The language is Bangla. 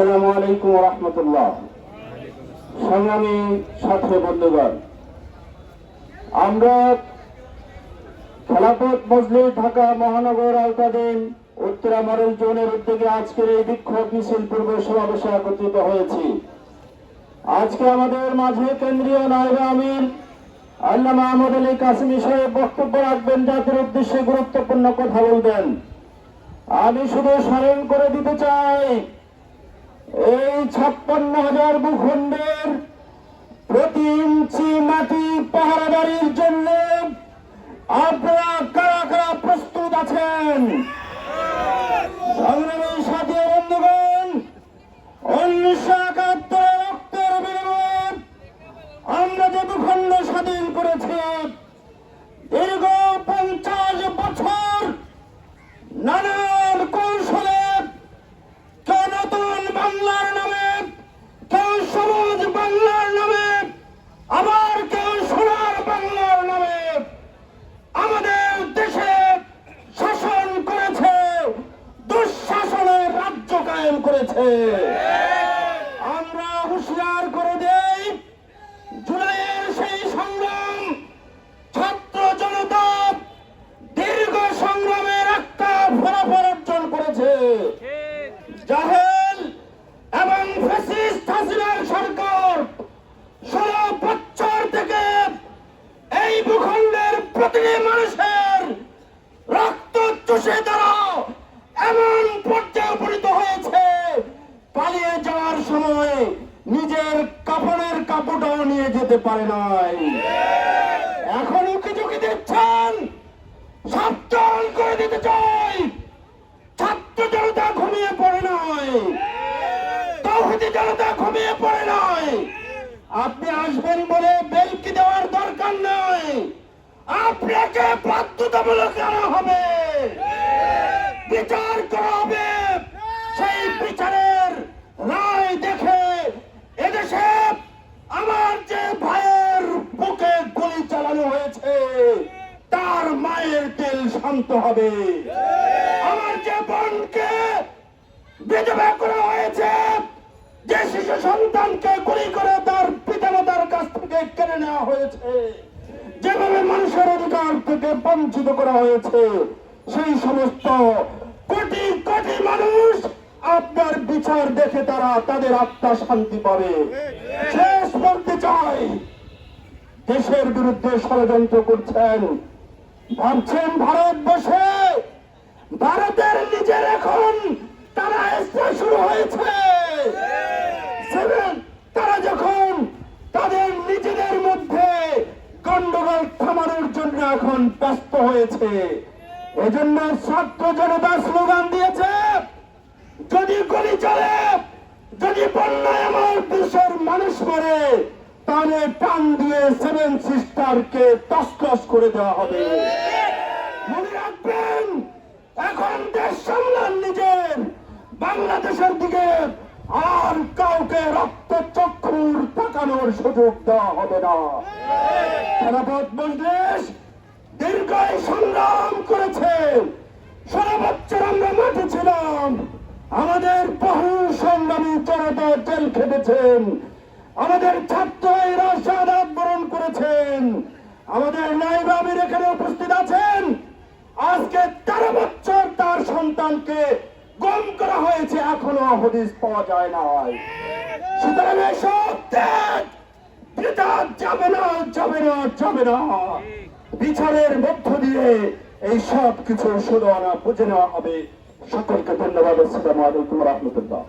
আসসালামু আলাইকুম ওয়া রাহমাতুল্লাহ। সংগ্রামী ছাত্র বন্ধুগণ, আমরা খেলাফত মজলিস ঢাকা মহানগর আওতাধীন উত্তরা মডেল জোনের উদ্যোগে আজকের এই বিক্ষোভ মিছিল পূর্ব সমাবেশে একত্রিত হয়েছি। আজকে আমাদের মাঝে কেন্দ্রীয় নায়েব আমির আল্লামা আহমদ আলী কাসেমি সাহেব বক্তব্য রাখবেন, জাতির উদ্দেশ্যে গুরুত্বপূর্ণ কথা বলবেন। আমি শুধু স্মরণ করে দিতে চাই, এই 56,000 ভূখণ্ডের প্রতি ইঞ্চি মাটি পাহারাদারির জন্য আপনারা কারা কারা প্রস্তুত আছেন? সংগ্রামী সাথী বন্ধুগণ, 1971 রক্তের বিনিময়ে আমরা যে ভূখণ্ড স্বাধীন করেছি, দীর্ঘ 50 বছর নানান কৌশলে কেউ নতুন বাংলার নামে, কেউ সবুজ বাংলার নামে, আবার কেউ সোনার বাংলার নামে আমাদের দেশে শাসন করেছে, দুঃশাসনের রাজ্য কায়েম করেছে। আমরা হুঁশিয়ার করে দেই, জুলাইয়ের সেই সংগ্রাম, ছাত্র জনতা দীর্ঘ সংগ্রামের একটা ফলাফল অর্জন করেছে। জাহেল এবং ফ্যাসিস্ট হাসিনার সরকার 16 বছর থেকে এই ভূখণ্ডের প্রতিটি মানুষের রক্ত চুষে তারা এমন পর্যায়ে উপনীত হয়েছে, পালিয়ে যাওয়ার সময় নিজের কাপড়ের কাপড়টাও নিয়ে যেতে পারে নাই। এখন উকি ঝুঁকি দিচ্ছেন, সাবধান করে দিতে চাই, ছাত্র জনতা ঘুমিয়ে পড়ে নয়, তৌহিদি জনতা ঘুমিয়ে পড়ে নয়। আপনি আসবেন বলে বেলকি দেওয়ার দরকার নয়, আপনাকে বাধ্যতামূলক করা হবে, বিচার করা হবে। সেই বিচারের রায় দেখে এদেশে আমার যে ভাইয়ের বুকে গুলি চালানো হয়েছে তার মায়ের দিল শান্ত হবে। আমার যে বোনকে বিধবা করা হয়েছে, যে শিশু সন্তানকে গুলি করে তার পিতামাতার কাছ থেকে কেড়ে নেওয়া হয়েছে, যেভাবে মানুষের অধিকার থেকে বঞ্চিত করা হয়েছে, সেই সমস্ত কোটি কোটি মানুষ আপনার বিচার দেখে তারা তাদের আত্মা শান্তি পাবে। শেষ বলতে চাই, দেশের বিরুদ্ধে ষড়যন্ত্র করছেন, ভাবছেন ভারত বসে, ভারতের নিজের এখন তারা শুরু হয়েছে। তারা যখন তাদের নিজেদের মধ্যে গন্ডগোল থামানোর জন্য এখন ব্যস্ত হয়েছে, এজন্য ছাত্র জনতা স্লোগান দিয়েছে, যদি গুলি চলে, যদি বন্যায় আমার দেশের মানুষ মরে, তাহলে টান দিয়ে 7 সিস্টারকে তছনছ করে দেওয়া হবে। মনে রাখবেন, এখন দেশ সামলান নিজের, বাংলাদেশের দিকে আর কাউকে রক্ত চক্ষুর তাকানোর সুযোগ দেওয়া হবে না। খেলাফত মজলিস দীর্ঘ সংগ্রাম করেছে, 16 বছর আমরা মাঠে ছিলাম, আমাদের বহু সংগ্রামী জনতা জেল খেটেছেন, আমাদের ছাত্ররা শাহাদাত বরণ করেছেন, আমাদের নায়েব আমির এখানে উপস্থিত আছেন। আজকে 13 বছর তার সন্তানকে গুম করা হয়েছে, এখনো হদিস পাওয়া যায় নাই। সুতরাং এসব ত্যাগ যাবে না, যাবে না, যাবে না। বিচারের মধ্য দিয়ে এই সব কিছু শুধু বুঝে নেওয়া হবে। সকলকে ধন্যবাদ। আসসালামু আলাইকুম ওয়া রাহমাতুল্লাহ।